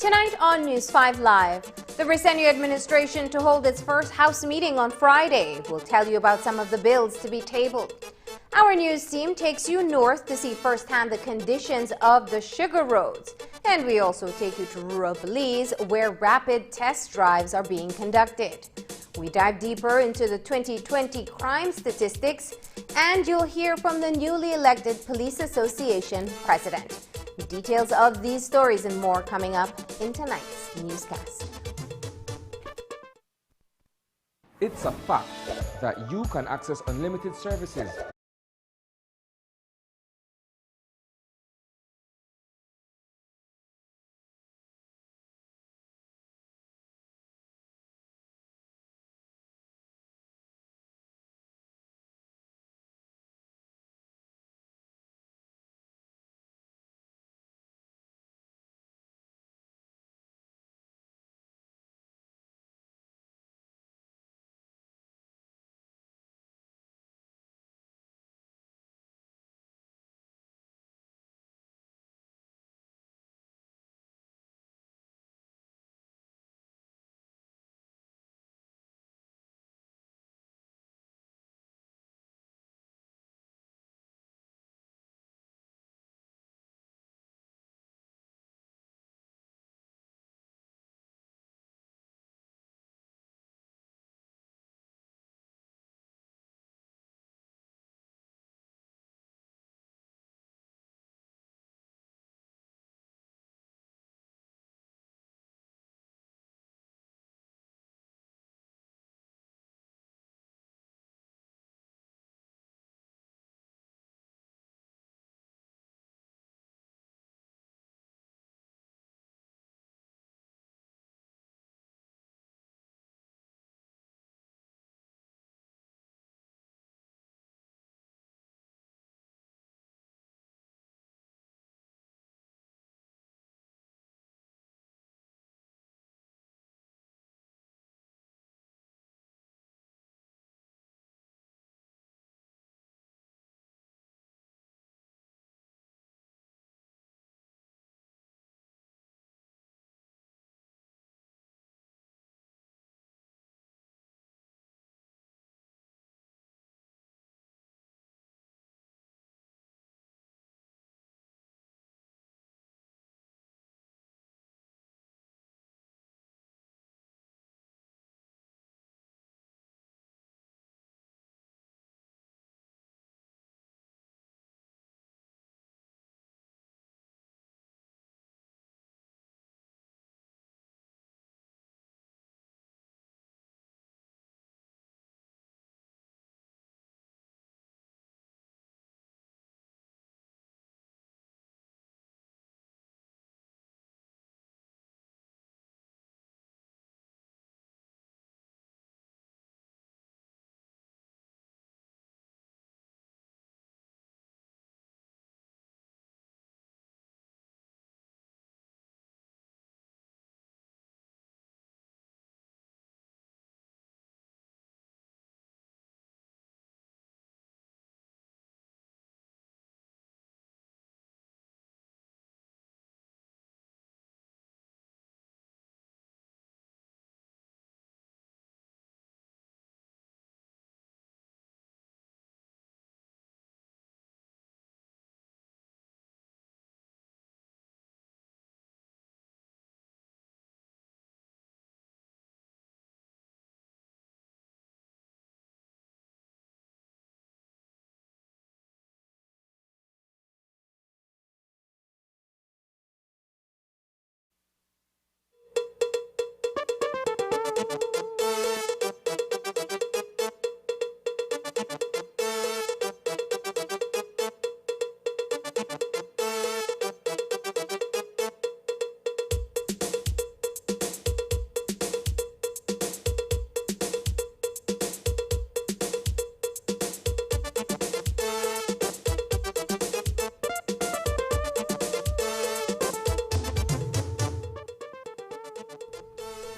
Tonight on News 5 Live, the Briceño administration to hold its first House meeting on Friday. We'll tell you about some of the bills to be tabled. Our news team takes you north to see firsthand the conditions of the sugar roads. And we also take you to rural Belize, where rapid test drives are being conducted. We dive deeper into the 2020 crime statistics, and you'll hear from the newly elected Police Association president. Details of these stories and more coming up in tonight's newscast. It's a fact that you can access unlimited services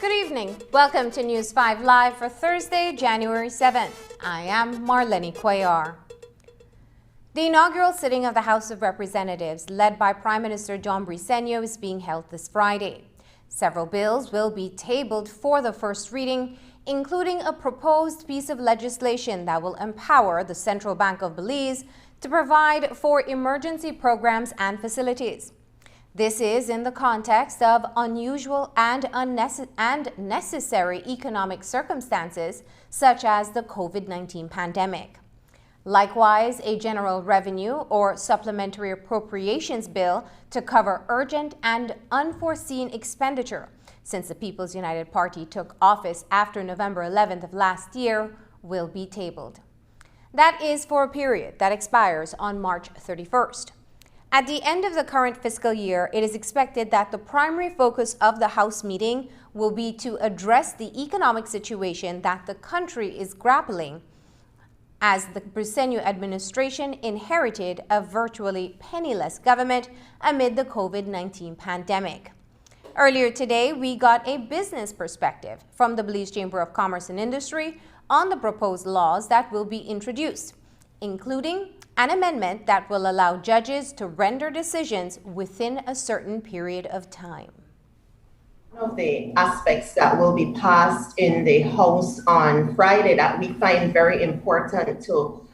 Good evening. Welcome to News 5 Live for Thursday, January 7th. I am Marlene Cuellar. The inaugural sitting of the House of Representatives, led by Prime Minister John Briceño, is being held this Friday. Several bills will be tabled for the first reading, including a proposed piece of legislation that will empower the Central Bank of Belize to provide for emergency programs and facilities. This is in the context of unusual and necessary economic circumstances, such as the COVID-19 pandemic. Likewise, a general revenue or supplementary appropriations bill to cover urgent and unforeseen expenditure since the People's United Party took office after November 11th of last year will be tabled. That is for a period that expires on March 31st. At the end of the current fiscal year, it is expected that the primary focus of the House meeting will be to address the economic situation that the country is grappling as the Briceño administration inherited a virtually penniless government amid the COVID-19 pandemic. Earlier today, we got a business perspective from the Belize Chamber of Commerce and Industry on the proposed laws that will be introduced, including an amendment that will allow judges to render decisions within a certain period of time. One of the aspects that will be passed in the House on Friday that we find very important to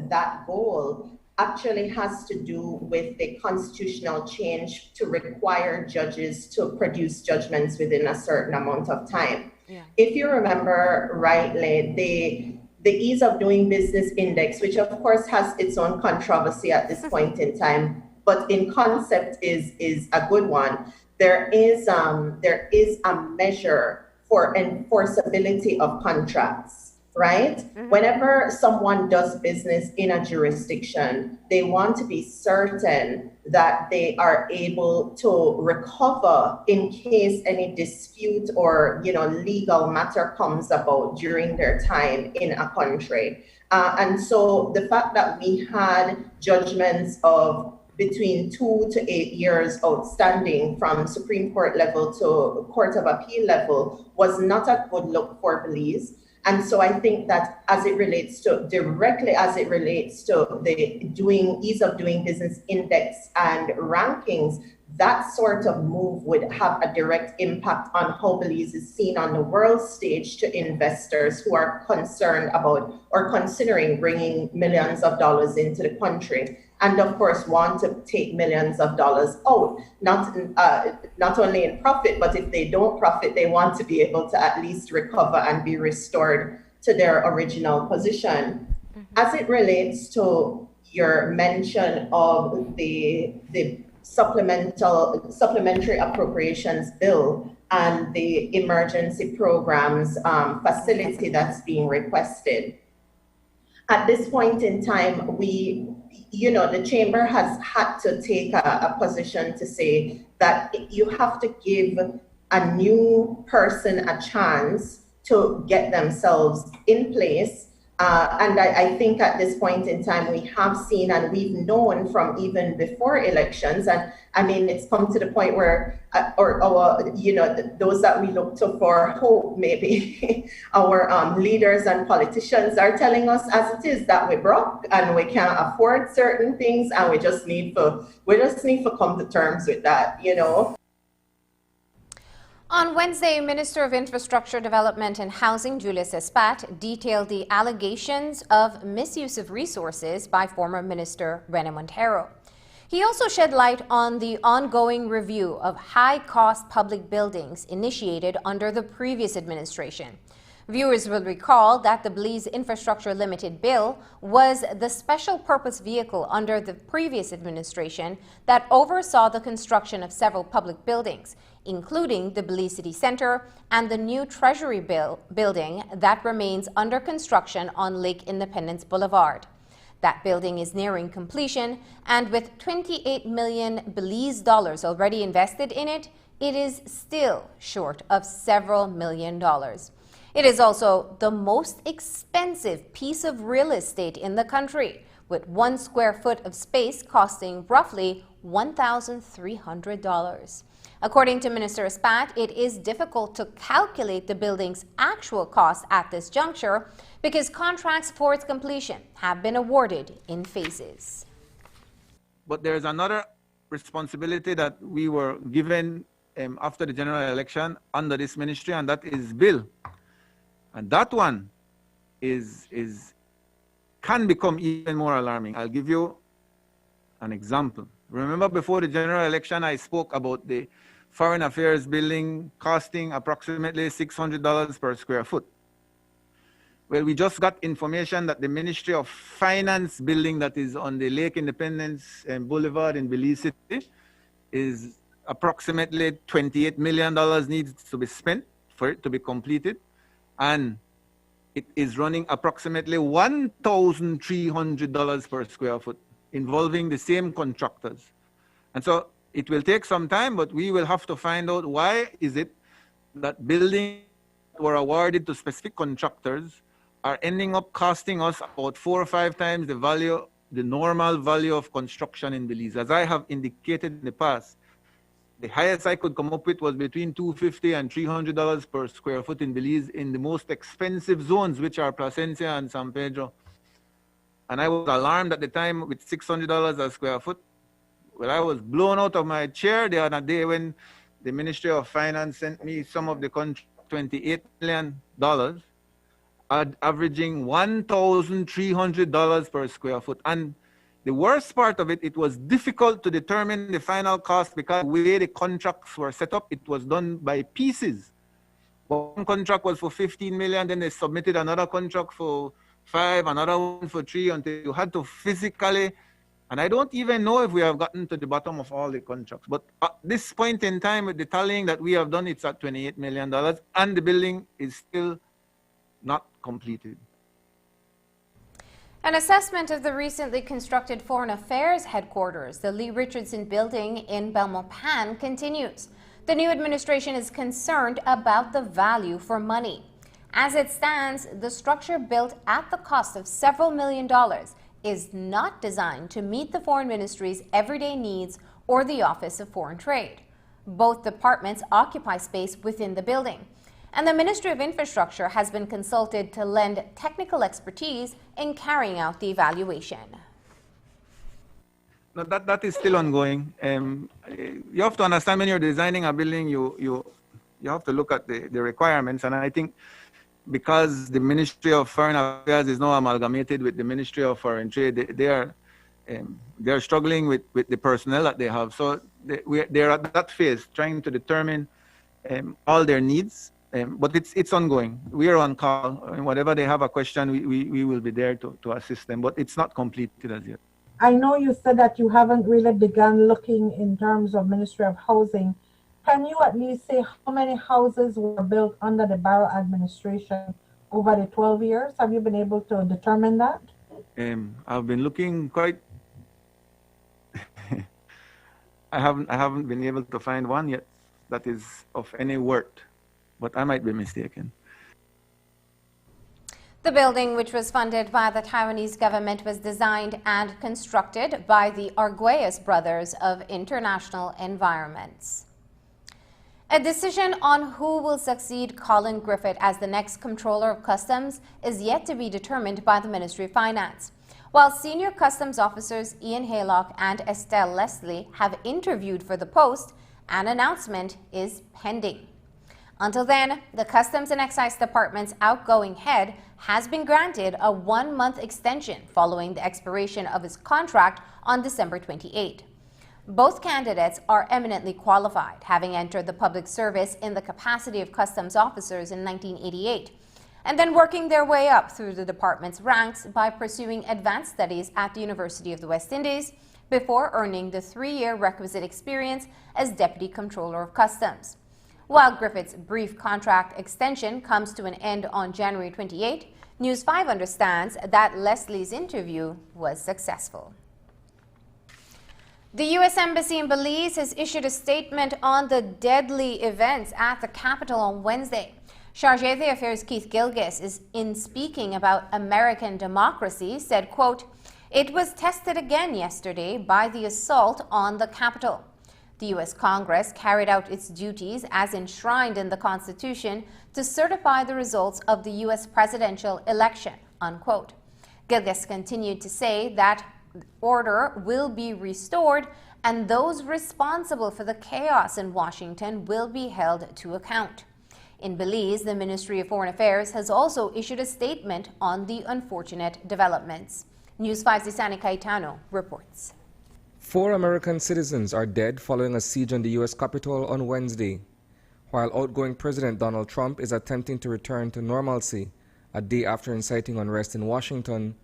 that goal actually has to do with the constitutional change to require judges to produce judgments within a certain amount of time. Yeah. If you remember rightly, the Ease of Doing Business Index, which of course has its own controversy at this point in time, but in concept is a good one. There is a measure for enforceability of contracts, right? Mm-hmm. Whenever someone does business in a jurisdiction, they want to be certain that they are able to recover in case any dispute or legal matter comes about during their time in a country. And so the fact that we had judgments of between 2 to 8 years outstanding from Supreme Court level to Court of Appeal level was not a good look for Belize. And so I think that directly as it relates to the Ease of Doing Business Index and rankings, that sort of move would have a direct impact on how Belize is seen on the world stage to investors who are concerned about or considering bringing millions of dollars into the country. And of course, want to take millions of dollars out, not only in profit, but if they don't profit, they want to be able to at least recover and be restored to their original position. Mm-hmm. As it relates to your mention of the supplementary appropriations bill and the emergency programs facility that's being requested, at this point in time, the chamber has had to take a position to say that you have to give a new person a chance to get themselves in place. And I think at this point in time, we have seen and we've known from even before elections, and I mean, it's come to the point where, those that we look to for hope, maybe our leaders and politicians are telling us as it is that we're broke and we can't afford certain things, and we just need to come to terms with that, On Wednesday, Minister of Infrastructure Development and Housing Julius Espat detailed the allegations of misuse of resources by former Minister Rene Montero. He also shed light on the ongoing review of high-cost public buildings initiated under the previous administration. Viewers will recall that the Belize Infrastructure Limited Bill was the special purpose vehicle under the previous administration that oversaw the construction of several public buildings, including the Belize City Center and the new Treasury building that remains under construction on Lake Independence Boulevard. That building is nearing completion, and with 28 million Belize dollars already invested in it, it is still short of several $millions. It is also the most expensive piece of real estate in the country, with 1 square foot of space costing roughly $1,300. According to Minister Espat, it is difficult to calculate the building's actual cost at this juncture because contracts for its completion have been awarded in phases. But there's another responsibility that we were given after the general election under this ministry, and that is bill. And that one can become even more alarming. I'll give you an example. Remember, before the general election, I spoke about the Foreign Affairs building costing approximately $600 per square foot. Well, we just got information that the Ministry of Finance building that is on the Lake Independence Boulevard in Belize City is approximately $28 million needs to be spent for it to be completed. And it is running approximately $1,300 per square foot, involving the same contractors. And so it will take some time, but we will have to find out why is it that buildings were awarded to specific contractors are ending up costing us about 4 or 5 times the normal value of construction in Belize. As I have indicated in the past, the highest I could come up with was between $250 and $300 per square foot in Belize in the most expensive zones, which are Placencia and San Pedro. And I was alarmed at the time with $600 a square foot. Well, I was blown out of my chair the other day when the Ministry of Finance sent me some of the contract, $28 million, averaging $1,300 per square foot. And the worst part of it, it was difficult to determine the final cost because the way the contracts were set up, it was done by pieces. One contract was for $15 million, then they submitted another contract for 5, another one for 3, until you had to physically, and I don't even know if we have gotten to the bottom of all the contracts. But at this point in time, with the tallying that we have done, it's at $28 million, and the building is still not completed. An assessment of the recently constructed Foreign Affairs headquarters, the Lee Richardson building in Belmopan, continues. The new administration is concerned about the value for money. As it stands, the structure, built at the cost of several $million, is not designed to meet the Foreign Ministry's everyday needs or the Office of Foreign Trade. Both departments occupy space within the building, and the Ministry of Infrastructure has been consulted to lend technical expertise in carrying out the evaluation. No, that is still ongoing. You have to understand, when you're designing a building, you have to look at the requirements, and I think because the Ministry of Foreign Affairs is now amalgamated with the Ministry of Foreign Trade, they are struggling with the personnel that they have. So they're at that phase, trying to determine all their needs. But it's ongoing. We are on call. And whatever they have a question, we will be there to assist them. But it's not completed as yet. I know you said that you haven't really begun looking in terms of Ministry of Housing. Can you at least say how many houses were built under the Barrow administration over the 12 years? Have you been able to determine that? I've been looking quite. I haven't been able to find one yet that is of any worth, but I might be mistaken. The building, which was funded by the Taiwanese government, was designed and constructed by the Arguelles Brothers of International Environments. A decision on who will succeed Colin Griffith as the next Comptroller of Customs is yet to be determined by the Ministry of Finance. While senior customs officers Ian Haylock and Estelle Leslie have interviewed for the post, an announcement is pending. Until then, the Customs and Excise Department's outgoing head has been granted a 1-month extension following the expiration of his contract on December 28. Both candidates are eminently qualified, having entered the public service in the capacity of customs officers in 1988, and then working their way up through the department's ranks by pursuing advanced studies at the University of the West Indies before earning the 3-year requisite experience as Deputy Comptroller of Customs. While Griffith's brief contract extension comes to an end on January 28, News 5 understands that Leslie's interview was successful. The U.S. Embassy in Belize has issued a statement on the deadly events at the Capitol on Wednesday. Chargé d'Affaires Keith Gilgis is in speaking about American democracy, said, quote, "It was tested again yesterday by the assault on the Capitol. The U.S. Congress carried out its duties as enshrined in the Constitution to certify the results of the U.S. presidential election, unquote. Gilgis continued to say that order will be restored and those responsible for the chaos in Washington will be held to account. In Belize, the Ministry of Foreign Affairs has also issued a statement on the unfortunate developments. News 5's Isani Caetano reports. 4 American citizens are dead following a siege on the U.S. Capitol on Wednesday. While outgoing President Donald Trump is attempting to return to normalcy a day after inciting unrest in Washington,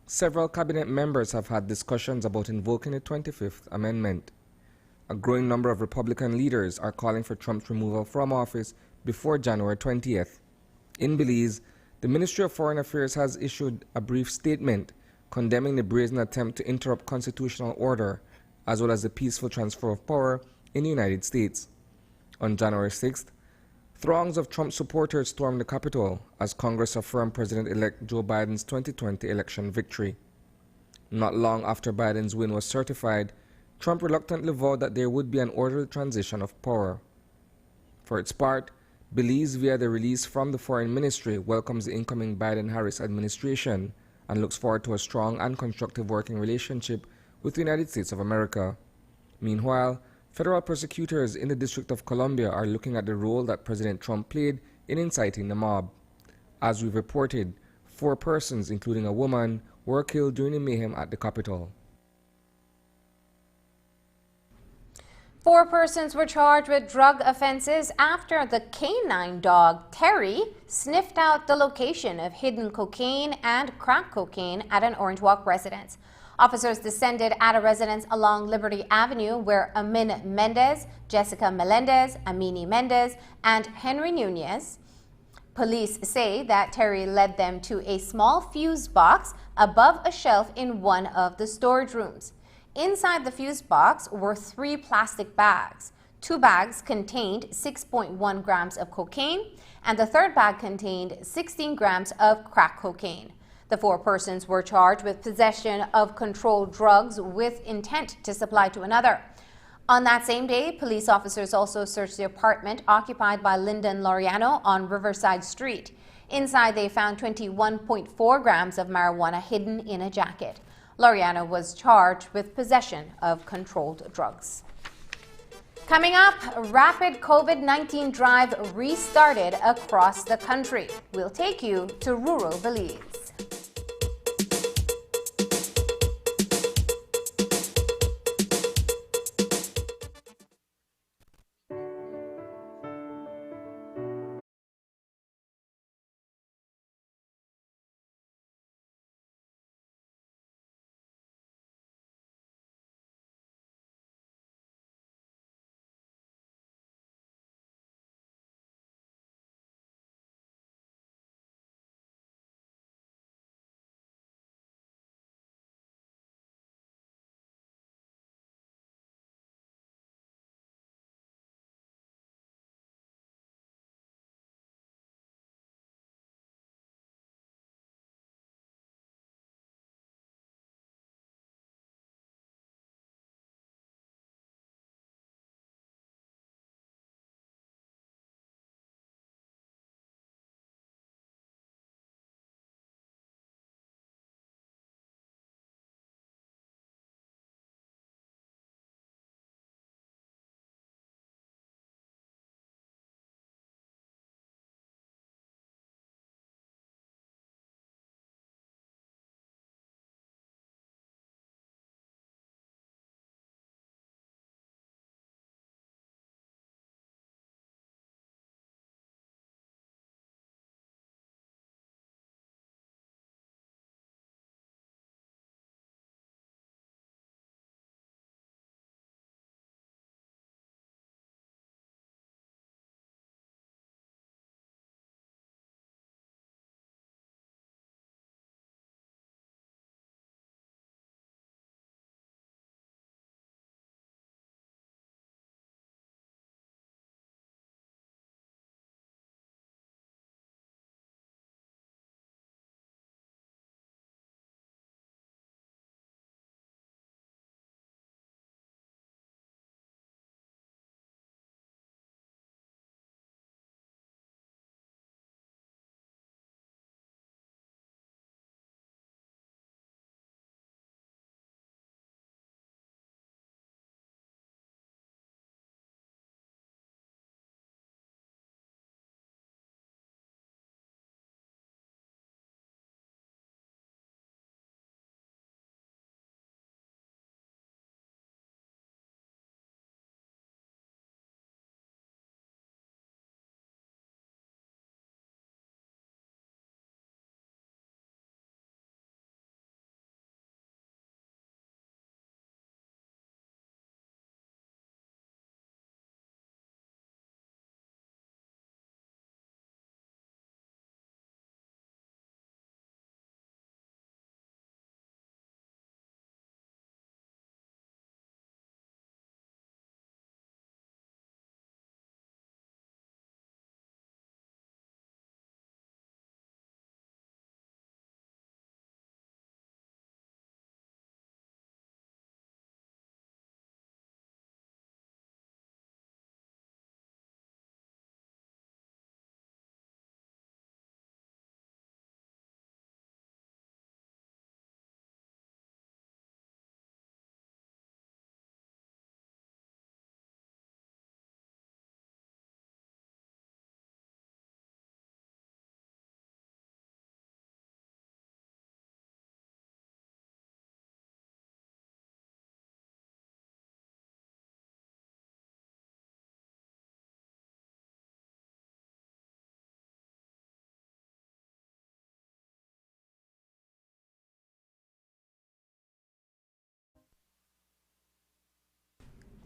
several cabinet members have had discussions about invoking the 25th Amendment. A growing number of Republican leaders are calling for Trump's removal from office before January 20th. In Belize, the Ministry of Foreign Affairs has issued a brief statement condemning the brazen attempt to interrupt constitutional order as well as the peaceful transfer of power in the United States. On January 6th, throngs of Trump supporters stormed the Capitol as Congress affirmed President-elect Joe Biden's 2020 election victory. Not long after Biden's win was certified, Trump reluctantly vowed that there would be an orderly transition of power. For its part, Belize, via the release from the Foreign Ministry, welcomes the incoming Biden-Harris administration and looks forward to a strong and constructive working relationship with the United States of America. Meanwhile, federal prosecutors in the District of Columbia are looking at the role that President Trump played in inciting the mob. As we've reported, 4 persons, including a woman, were killed during the mayhem at the Capitol. 4 persons were charged with drug offenses after the canine dog Terry sniffed out the location of hidden cocaine and crack cocaine at an Orange Walk residence. Officers descended at a residence along Liberty Avenue where Amin Mendez, Jessica Melendez, Amini Mendez, and Henry Nunez. Police say that Terry led them to a small fuse box above a shelf in one of the storage rooms. Inside the fuse box were 3 plastic bags. 2 bags contained 6.1 grams of cocaine, and the third bag contained 16 grams of crack cocaine. The 4 persons were charged with possession of controlled drugs with intent to supply to another. On that same day, police officers also searched the apartment occupied by Lyndon Laureano on Riverside Street. Inside, they found 21.4 grams of marijuana hidden in a jacket. Laureano was charged with possession of controlled drugs. Coming up, rapid COVID-19 drive restarted across the country. We'll take you to rural Belize.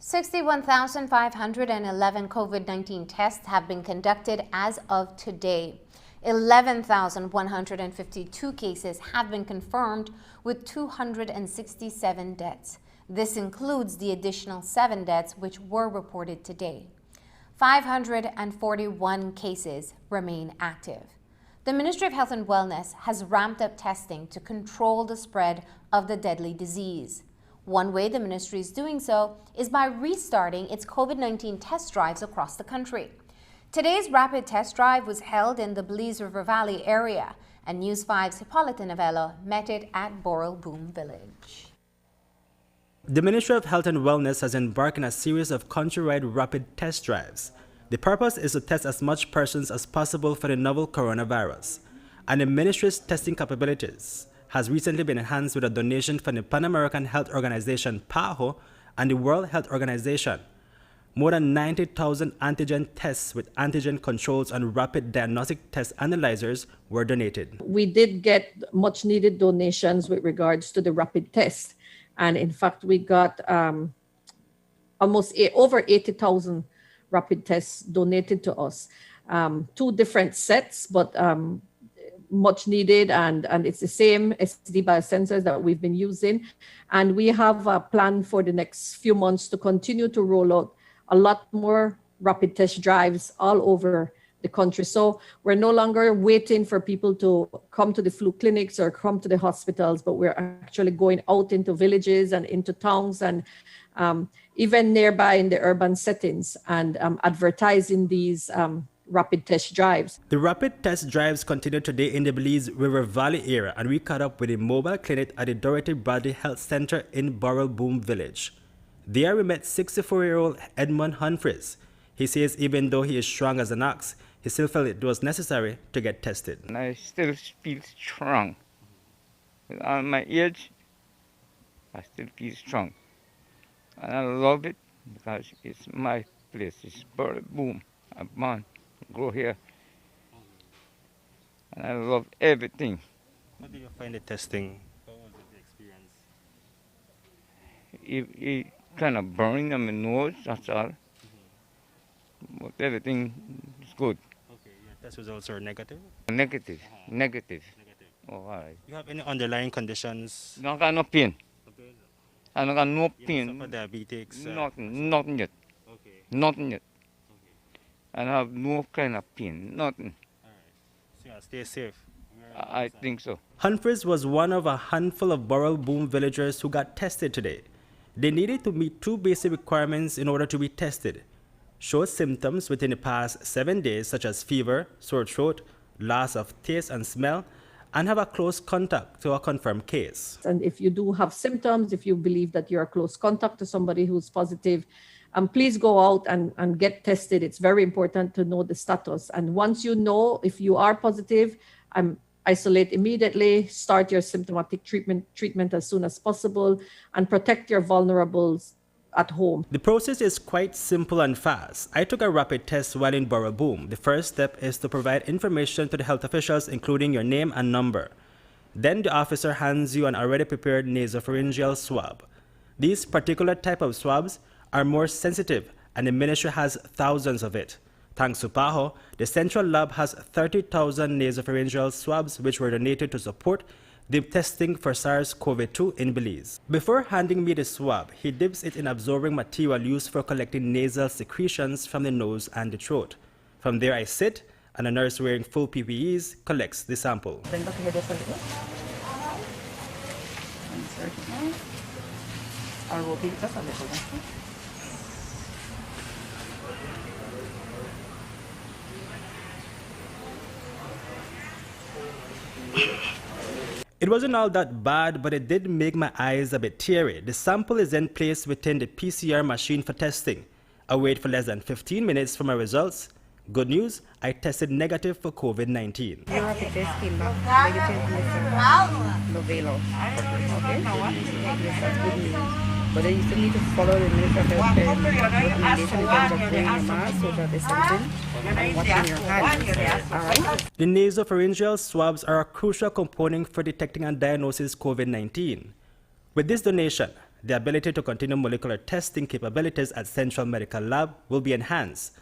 61,511 COVID-19 tests have been conducted as of today. 11,152 cases have been confirmed with 267 deaths. This includes the additional 7 deaths which were reported today. 541 cases remain active. The Ministry of Health and Wellness has ramped up testing to control the spread of the deadly disease. One way the ministry is doing so is by restarting its COVID-19 test drives across the country. Today's rapid test drive was held in the Belize River Valley area, and News 5's Hippolyta Novello met it at Boral Boom Village. The Ministry of Health and Wellness has embarked on a series of countrywide rapid test drives. The purpose is to test as much persons as possible for the novel coronavirus, and the ministry's testing capabilities has recently been enhanced with a donation from the Pan American Health Organization, PAHO, and the World Health Organization. More than 90,000 antigen tests with antigen controls and rapid diagnostic test analyzers were donated. We did get much needed donations with regards to the rapid test. And in fact, we got over 80,000 rapid tests donated to us. 2 different sets, but much needed, and it's the same SD biosensors that we've been using. And we have a plan for the next few months to continue to roll out a lot more rapid test drives all over the country. So we're no longer waiting for people to come to the flu clinics or come to the hospitals, but we're actually going out into villages and into towns and even nearby in the urban settings and advertising these rapid test drives. The rapid test drives continue today in the Belize River Valley area, and we caught up with a mobile clinic at the Dorothy Bradley Health Center in Boral Boom Village. There we met 64-year-old Edmund Humphreys. He says even though he is strong as an ox, he still felt it was necessary to get tested. And I still feel strong. With all my age, I still feel strong. And I love it because it's my place. It's Boral Boom. I'm born, grow here. And I love everything. How do you find the testing? How was the experience? It kind of burning on my nose, that's all. But everything is good. Okay, your test results are negative? Negative. Negative. Oh, all right. You have any underlying conditions? I don't got no pain. Okay. I don't got no You pain. suffer diabetics? Nothing yet. Okay. Nothing yet. Okay. I have no kind of pain. Nothing. All right. So yeah, stay safe. I think so. Humphreys was one of a handful of Boral Boom villagers who got tested today. They needed to meet 2 basic requirements in order to be tested: show symptoms within the past 7 days, such as fever, sore throat, loss of taste and smell, and have a close contact to a confirmed case. And if you do have symptoms, if you believe that you're a close contact to somebody who's positive, please go out and get tested. It's very important to know the status. And once you know if you are positive, isolate immediately, start your symptomatic treatment as soon as possible, and protect your vulnerables at home. The process is quite simple and fast. I took a rapid test while in Boral Boom. The first step is to provide information to the health officials, including your name and number. Then the officer hands you an already prepared nasopharyngeal swab. These particular type of swabs are more sensitive, and the ministry has thousands of it. Thanks to PAHO, the central lab has 30,000 nasopharyngeal swabs which were donated to support the testing for SARS-CoV-2 in Belize. Before handing me the swab, he dips it in absorbing material used for collecting nasal secretions from the nose and the throat. From there I sit, and a nurse wearing full PPEs collects the sample. Bring back your desk a little. Insert it now. I'll rotate it just a little. It wasn't all that bad, but it did make my eyes a bit teary. The sample is then placed within the PCR machine for testing. I wait for less than 15 minutes for my results. Good news, I tested negative for COVID-19. Your rapid test came back negative, Mr. Novello. Okay? Yes, that's good news. But then you still need to follow the Ministry of Health recommendation in terms of wearing a mask, social distancing, and washing your hands. All right? The nasopharyngeal swabs are a crucial component for detecting and diagnosing COVID-19. With this donation, The ability to continue molecular testing capabilities at Central Medical Lab will be enhanced.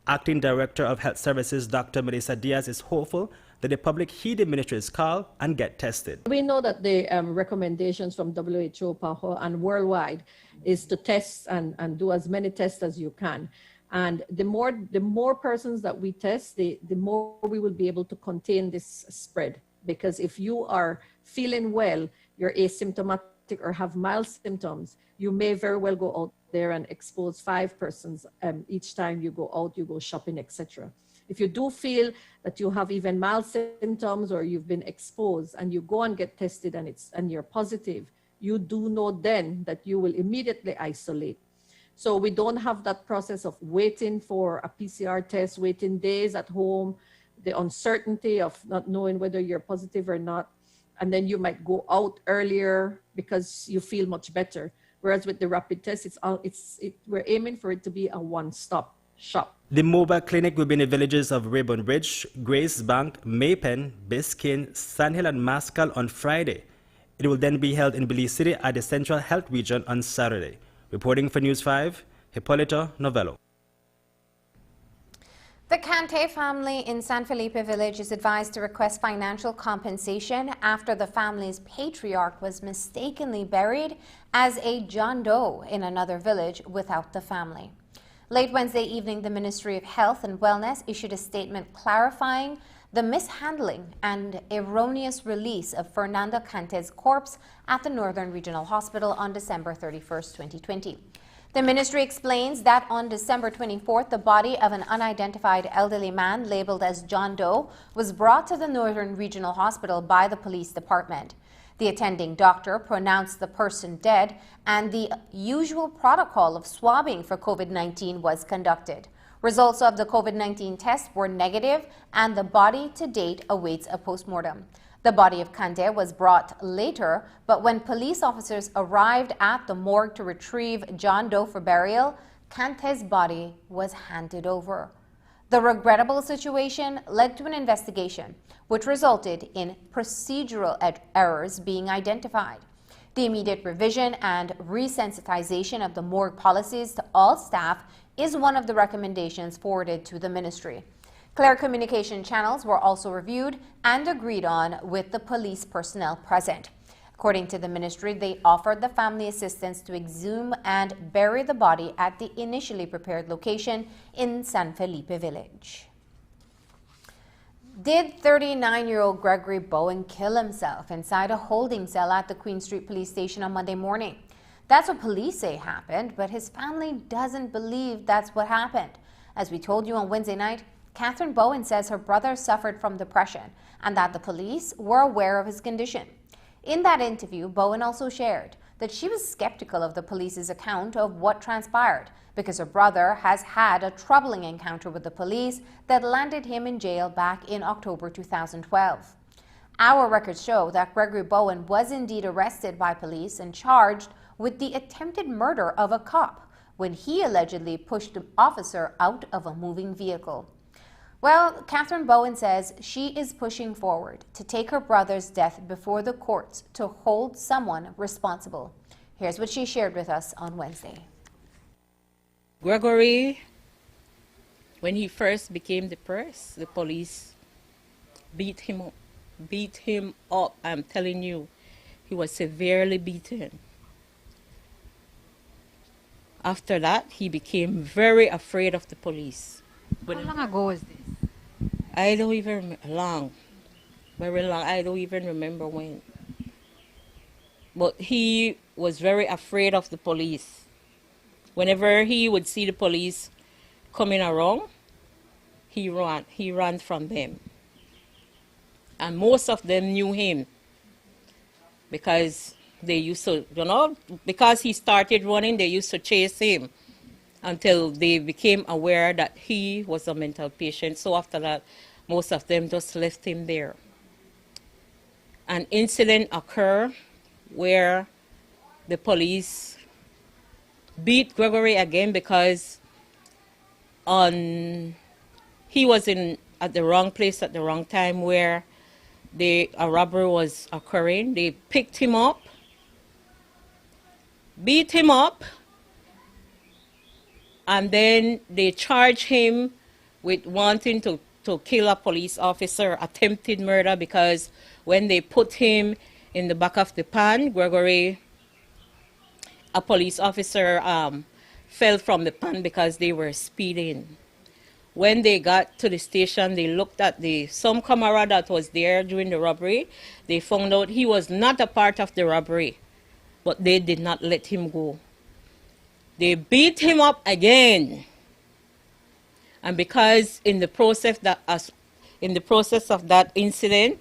Acting Director of Health Services, Dr. Melissa Diaz, is hopeful that the public heed the ministry's call and get tested. We know that the recommendations from WHO, PAHO, and worldwide is to test and do as many tests as you can. And the more persons that we test, the more we will be able to contain this spread. Because if you are feeling well, you're asymptomatic or have mild symptoms, you may very well go out there and expose 5 persons each time you go out, you go shopping, etc. If you do feel that you have even mild symptoms or you've been exposed and you go and get tested and you're positive, you do know then that you will immediately isolate. So we don't have that process of waiting for a PCR test, waiting days at home, the uncertainty of not knowing whether you're positive or not. And then you might go out earlier because you feel much better. Whereas with the rapid test, we're aiming for it to be a one-stop shop. The mobile clinic will be in the villages of Raybon Ridge, Grace Bank, Maypen, Biscayne, Sandhill, and Maskell on Friday. It will then be held in Belize City at the Central Health Region on Saturday. Reporting for News 5, Hipólito Novello. The Cante family in San Felipe Village is advised to request financial compensation after the family's patriarch was mistakenly buried as a John Doe in another village without the family. Late Wednesday evening, the Ministry of Health and Wellness issued a statement clarifying the mishandling and erroneous release of Fernando Cante's corpse at the Northern Regional Hospital on December 31st, 2020. The ministry explains that on December 24th, the body of an unidentified elderly man labeled as John Doe was brought to the Northern Regional Hospital by the police department. The attending doctor pronounced the person dead, and the usual protocol of swabbing for COVID-19 was conducted. Results of the COVID-19 test were negative, and the body to date awaits a postmortem. The body of Cante was brought later, but when police officers arrived at the morgue to retrieve John Doe for burial, Cante's body was handed over. The regrettable situation led to an investigation, which resulted in procedural errors being identified. The immediate revision and resensitization of the morgue policies to all staff is one of the recommendations forwarded to the ministry. Clear communication channels were also reviewed and agreed on with the police personnel present. According to the ministry, they offered the family assistance to exhume and bury the body at the initially prepared location in San Felipe Village. Did 39-year-old Gregory Bowen kill himself inside a holding cell at the Queen Street Police Station on Monday morning? That's what police say happened, but his family doesn't believe that's what happened. As we told you on Wednesday night, Catherine Bowen says her brother suffered from depression and that the police were aware of his condition. In that interview, Bowen also shared that she was skeptical of the police's account of what transpired because her brother has had a troubling encounter with the police that landed him in jail back in October 2012. Our records show that Gregory Bowen was indeed arrested by police and charged with the attempted murder of a cop when he allegedly pushed an officer out of a moving vehicle. Well, Catherine Bowen says she is pushing forward to take her brother's death before the courts to hold someone responsible. Here's what she shared with us on Wednesday. Gregory, when he first became depressed, the police beat him up. I'm telling you, he was severely beaten. After that, he became very afraid of the police. How long ago was this? I don't even very long. I don't even remember when. But he was very afraid of the police. Whenever he would see the police coming around, he ran from them. And most of them knew him because they used to, because he started running, they used to chase him until they became aware that he was a mental patient. So after that, most of them just left him there. An incident occurred where the police beat Gregory again because he was at the wrong place at the wrong time where a robbery was occurring. They picked him up. beat him up, and then they charge him with wanting to kill a police officer, attempted murder, because when they put him in the back of the pan, Gregory, a police officer, fell from the pan because they were speeding. When they got to the station, they looked at some camera that was there during the robbery. They found out he was not a part of the robbery, but they did not let him go. They beat him up again. And because in the process of that incident,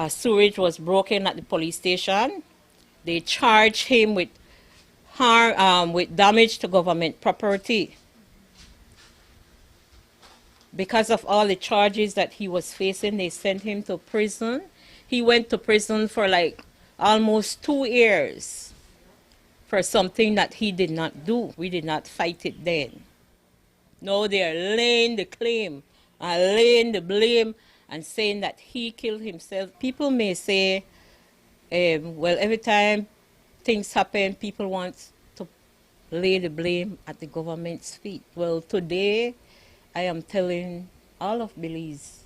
sewage was broken at the police station, they charged him with with damage to government property. Because of all the charges that he was facing, they sent him to prison. He went to prison for like almost 2 years for something that he did not do. We did not fight it then. No, they are laying the claim, laying the blame, and saying that he killed himself. People may say, well, every time things happen, people want to lay the blame at the government's feet. Well, today, I am telling all of Belize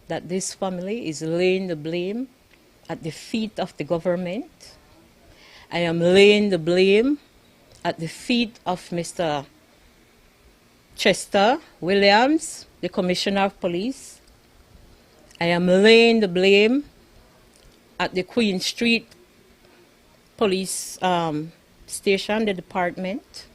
that this family is laying the blame at the feet of the government. I am laying the blame at the feet of Mr. Chester Williams, the Commissioner of Police. I am laying the blame at the Queen Street Police Station, the department.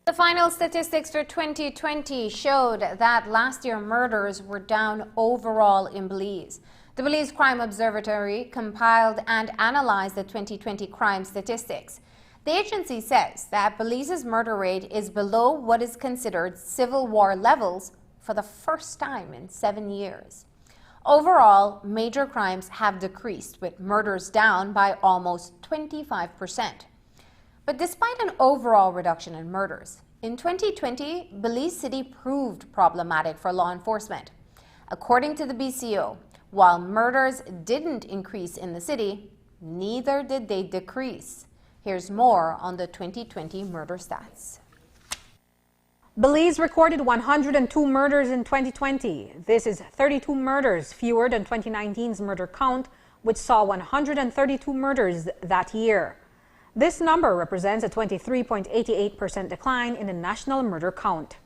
The final statistics for 2020 showed that last year murders were down overall in Belize. The Belize Crime Observatory compiled and analyzed the 2020 crime statistics. The agency says that Belize's murder rate is below what is considered Civil War levels for the first time in 7 years. Overall, major crimes have decreased, with murders down by almost 25%. But despite an overall reduction in murders, in 2020, Belize City proved problematic for law enforcement. According to the BCO, while murders didn't increase in the city, neither did they decrease. Here's more on the 2020 murder stats. Belize recorded 102 murders in 2020. This is 32 murders fewer than 2019's murder count, which saw 132 murders that year. This number represents a 23.88% decline in the national murder count.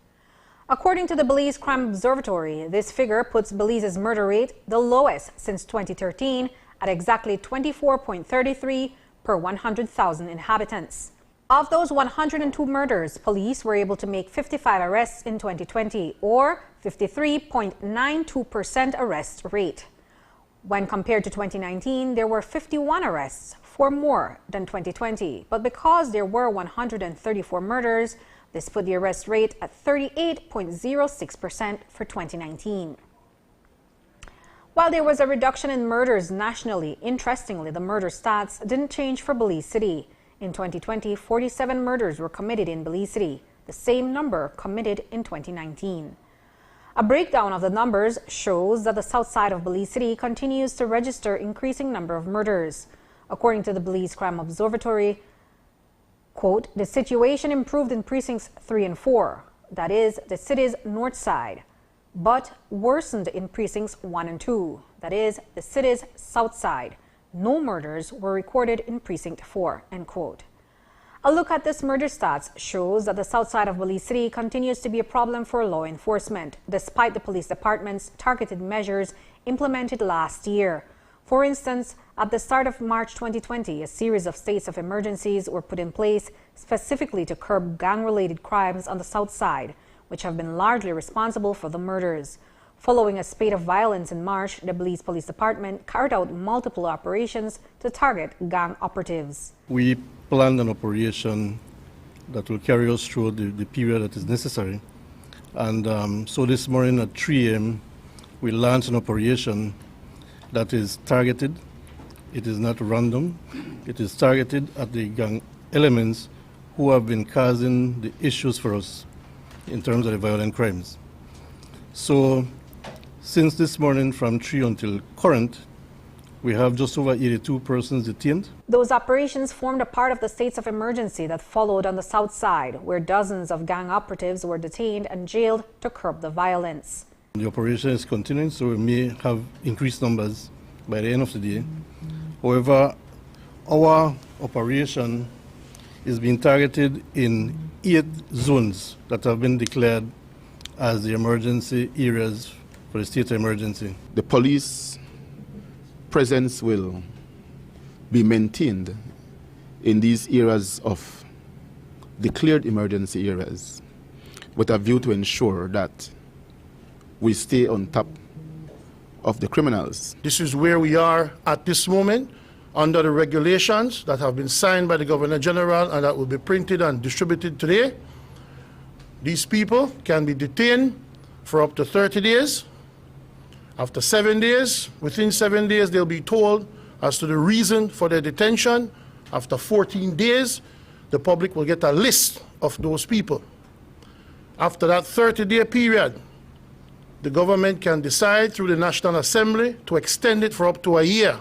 According to the Belize Crime Observatory, this figure puts Belize's murder rate the lowest since 2013 at exactly 24.33 per 100,000 inhabitants. Of those 102 murders, police were able to make 55 arrests in 2020, or 53.92% arrest rate. When compared to 2019, there were 51 arrests, 4 more than 2020. But because there were 134 murders, this put the arrest rate at 38.06% for 2019. While there was a reduction in murders nationally, interestingly, the murder stats didn't change for Belize City. In 2020, 47 murders were committed in Belize City, the same number committed in 2019. A breakdown of the numbers shows that the south side of Belize City continues to register increasing number of murders. According to the Belize Crime Observatory, quote, the situation improved in precincts 3 and 4, that is, the city's north side, but worsened in precincts 1 and 2, that is, the city's south side. No murders were recorded in precinct 4, end quote. A look at this murder stats shows that the south side of Belize City continues to be a problem for law enforcement, despite the police department's targeted measures implemented last year. For instance, at the start of March 2020, a series of states of emergencies were put in place specifically to curb gang-related crimes on the south side, which have been largely responsible for the murders. Following a spate of violence in March, the Belize Police Department carried out multiple operations to target gang operatives. We planned an operation that will carry us through the period that is necessary. And so this morning at 3 a.m., we launched an operation that is targeted. It is not random. It is targeted at the gang elements who have been causing the issues for us in terms of the violent crimes. So since this morning from 3 until current, We have just over 82 persons detained. Those operations formed a part of the states of emergency that followed on the south side, where dozens of gang operatives were detained and jailed to curb the violence. The operation is continuing, so we may have increased numbers by the end of the day. However, our operation is being targeted in 8 zones that have been declared as the emergency areas for the state of emergency. The police presence will be maintained in these areas of declared emergency areas with a view to ensure that we stay on top of the criminals. This is where we are at this moment under the regulations that have been signed by the Governor General and that will be printed and distributed today. These people can be detained for up to 30 days. After 7 days, within 7 days, they'll be told as to the reason for their detention. After 14 days, the public will get a list of those people. After that 30-day period, the government can decide through the National Assembly to extend it for up to a year,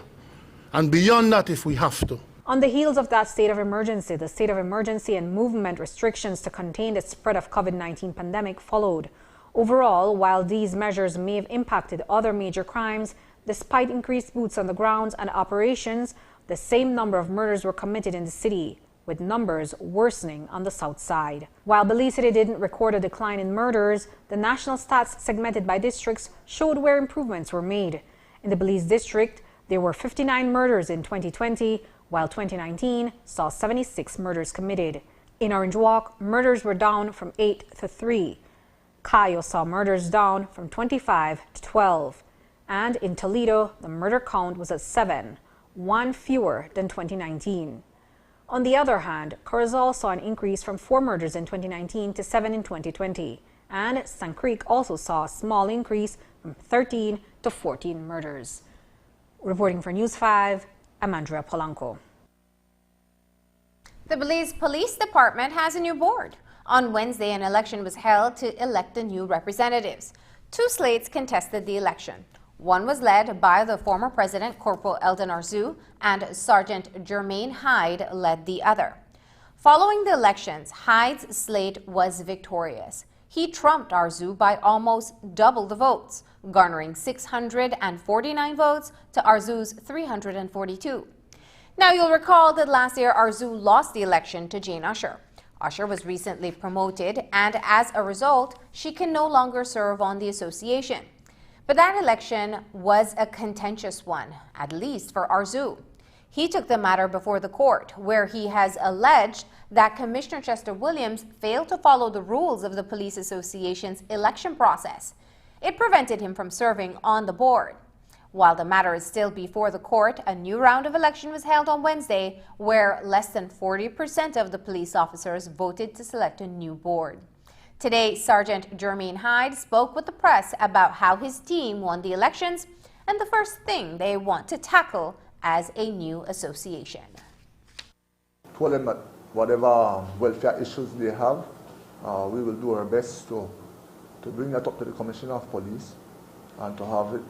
and beyond that if we have to. On the heels of that state of emergency, the state of emergency and movement restrictions to contain the spread of COVID-19 pandemic followed. Overall, while these measures may have impacted other major crimes, despite increased boots on the ground and operations, the same number of murders were committed in the city, with numbers worsening on the south side. While Belize City didn't record a decline in murders, the national stats segmented by districts showed where improvements were made. In the Belize district, there were 59 murders in 2020, while 2019 saw 76 murders committed. In Orange Walk, murders were down from 8 to 3. Cayo saw murders down from 25 to 12. And in Toledo, the murder count was at 7, one fewer than 2019. On the other hand, Corozal saw an increase from 4 murders in 2019 to 7 in 2020. And St. Creek also saw a small increase from 13 to 14 murders. Reporting for News 5, I'm Andrea Polanco. The Belize Police Department has a new board. On Wednesday, an election was held to elect the new representatives. 2 slates contested the election. One was led by the former president, Corporal Eldon Arzu, and Sergeant Jermaine Hyde led the other. Following the elections, Hyde's slate was victorious. He trumped Arzu by almost double the votes, garnering 649 votes to Arzu's 342. Now, you'll recall that last year Arzu lost the election to Jane Usher. Usher was recently promoted, and as a result, she can no longer serve on the association. But that election was a contentious one, at least for Arzu. He took the matter before the court, where he has alleged that Commissioner Chester Williams failed to follow the rules of the Police Association's election process. It prevented him from serving on the board. While the matter is still before the court, a new round of election was held on Wednesday, where less than 40% of the police officers voted to select a new board. Today, Sergeant Jermaine Hyde spoke with the press about how his team won the elections and the first thing they want to tackle as a new association. Told them that whatever welfare issues they have, we will do our best to bring that up to the Commissioner of Police and to have it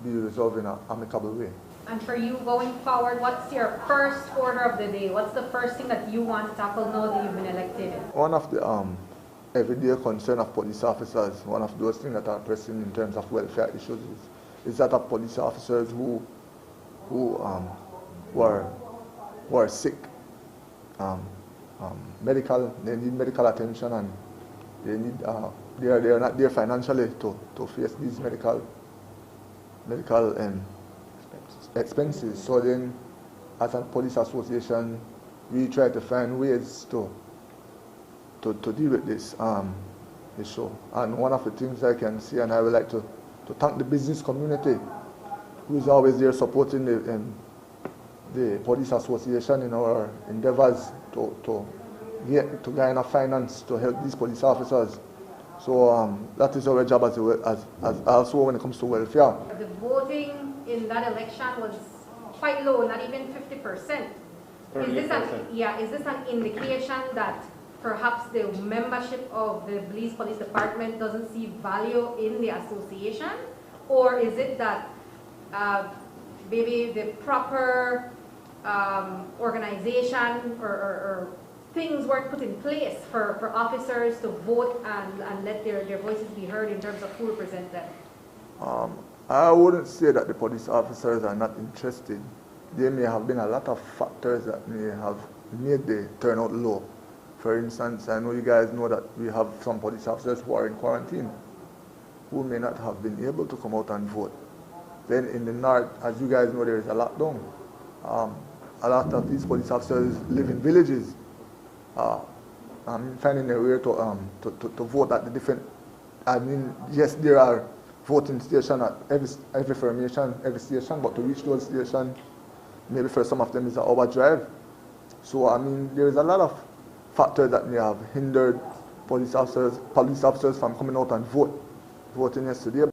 be resolved in an amicable way. And for you going forward, what's your first order of the day? What's the first thing that you want to tackle now that you've been elected? One of the everyday concern of police officers, one of those things that are pressing in terms of welfare issues is that of police officers who are sick, they need medical attention, and they need they are not there financially to face these medical expenses. So then, as a police association, we try to find ways to deal with this issue. And one of the things I can see, and I would like to thank the business community, who is always there supporting the police association in our endeavors to garner finance to help these police officers. So that is our job as also when it comes to welfare. The voting in that election was quite low, not even 50%. Is this an indication that perhaps the membership of the Belize Police Department doesn't see value in the association? Or is it that maybe the proper organization or things weren't put in place for officers to vote and let their voices be heard in terms of who represents them? I wouldn't say that the police officers are not interested. There may have been a lot of factors that may have made the turnout low. For instance, I know you guys know that we have some police officers who are in quarantine, who may not have been able to come out and vote. Then in the north, as you guys know, there is a lockdown. A lot of these police officers live in villages, finding a way to vote at the different. I mean, yes, there are voting stations at every formation, every station, but to reach those stations, maybe for some of them is an hour drive. So I mean, there is a lot of factors that may have hindered police officers from coming out and voting yesterday.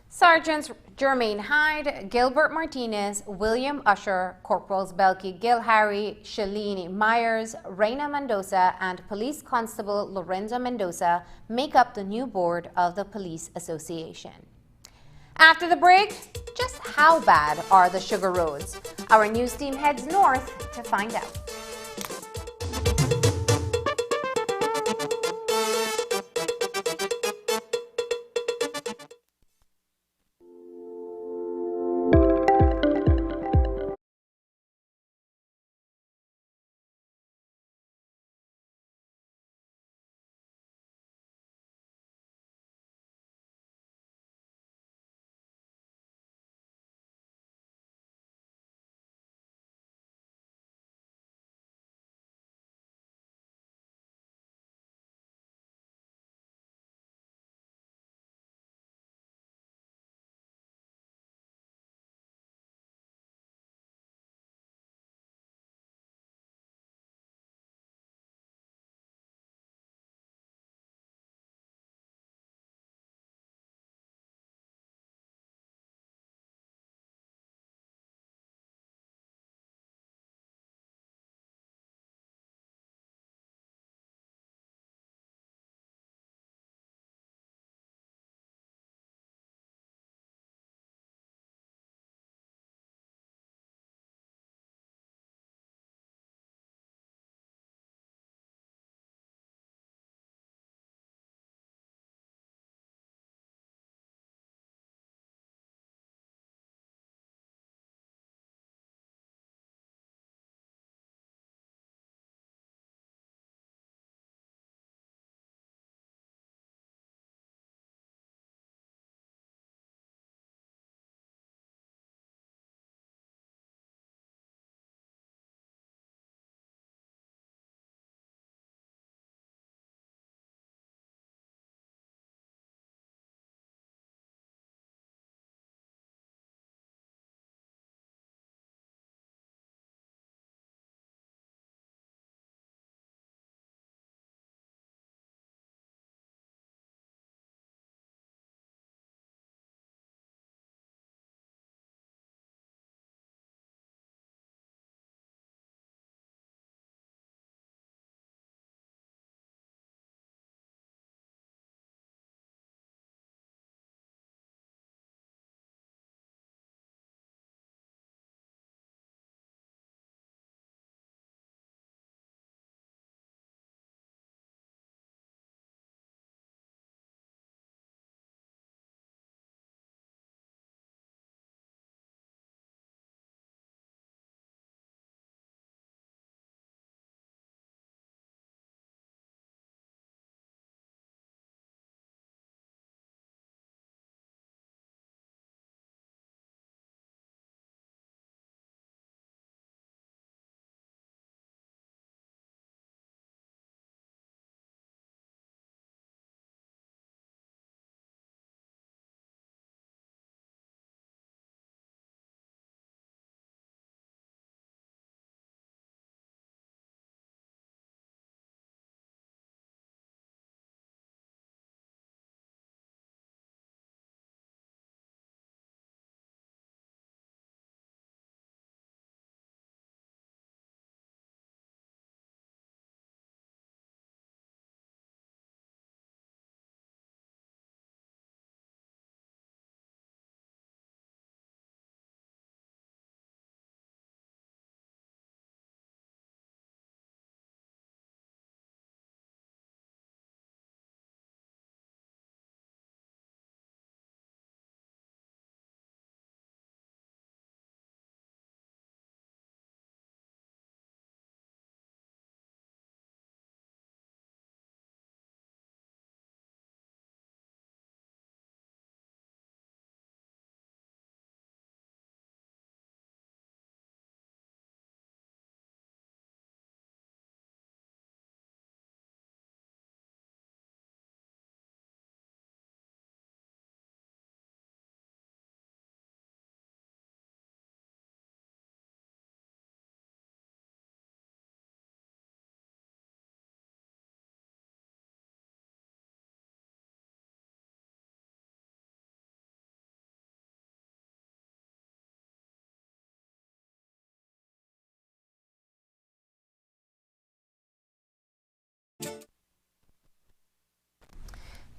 Sergeants Jermaine Hyde, Gilbert Martinez, William Usher, Corporals Belkey Gilharry, Shalini Myers, Reina Mendoza, and Police Constable Lorenzo Mendoza make up the new board of the Police Association. After the break, just how bad are the Sugar Roads? Our news team heads north to find out.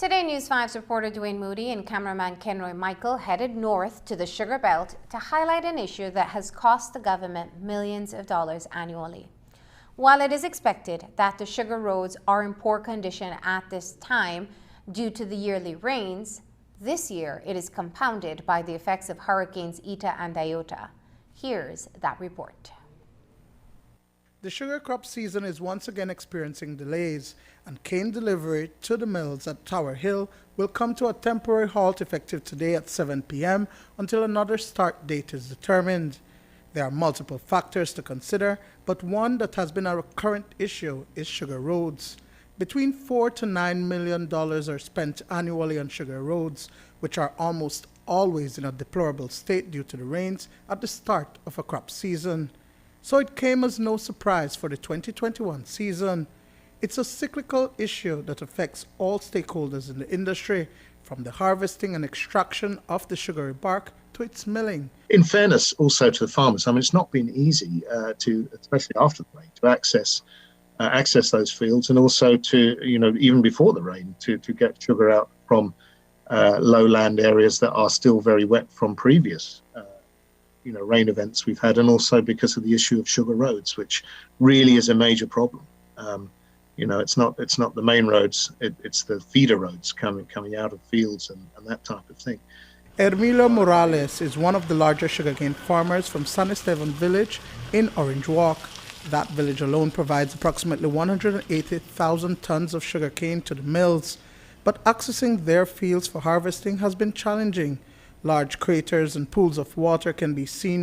Today, News 5's reporter Dwayne Moody and cameraman Kenroy Michael headed north to the Sugar Belt to highlight an issue that has cost the government millions of dollars annually. While it is expected that the sugar roads are in poor condition at this time due to the yearly rains, this year it is compounded by the effects of Hurricanes Eta and Iota. Here's that report. The sugar crop season is once again experiencing delays, and cane delivery to the mills at Tower Hill will come to a temporary halt effective today at 7 p.m. until another start date is determined. There are multiple factors to consider, but one that has been a recurrent issue is sugar roads. Between $4 to $9 million are spent annually on sugar roads, which are almost always in a deplorable state due to the rains at the start of a crop season. So it came as no surprise for the 2021 season. It's a cyclical issue that affects all stakeholders in the industry, from the harvesting and extraction of the sugary bark to its milling. In fairness also to the farmers, I mean, it's not been easy to, especially after the rain, to access those fields, and also to, even before the rain, to get sugar out from lowland areas that are still very wet from previous rain events we've had, and also because of the issue of sugar roads, which really is a major problem. It's not the main roads, it's the feeder roads coming out of fields and that type of thing. Hermilo Morales is one of the larger sugarcane farmers from San Esteban village in Orange Walk. That village alone provides approximately 180,000 tons of sugarcane to the mills, but accessing their fields for harvesting has been challenging. Large craters and pools of water can be seen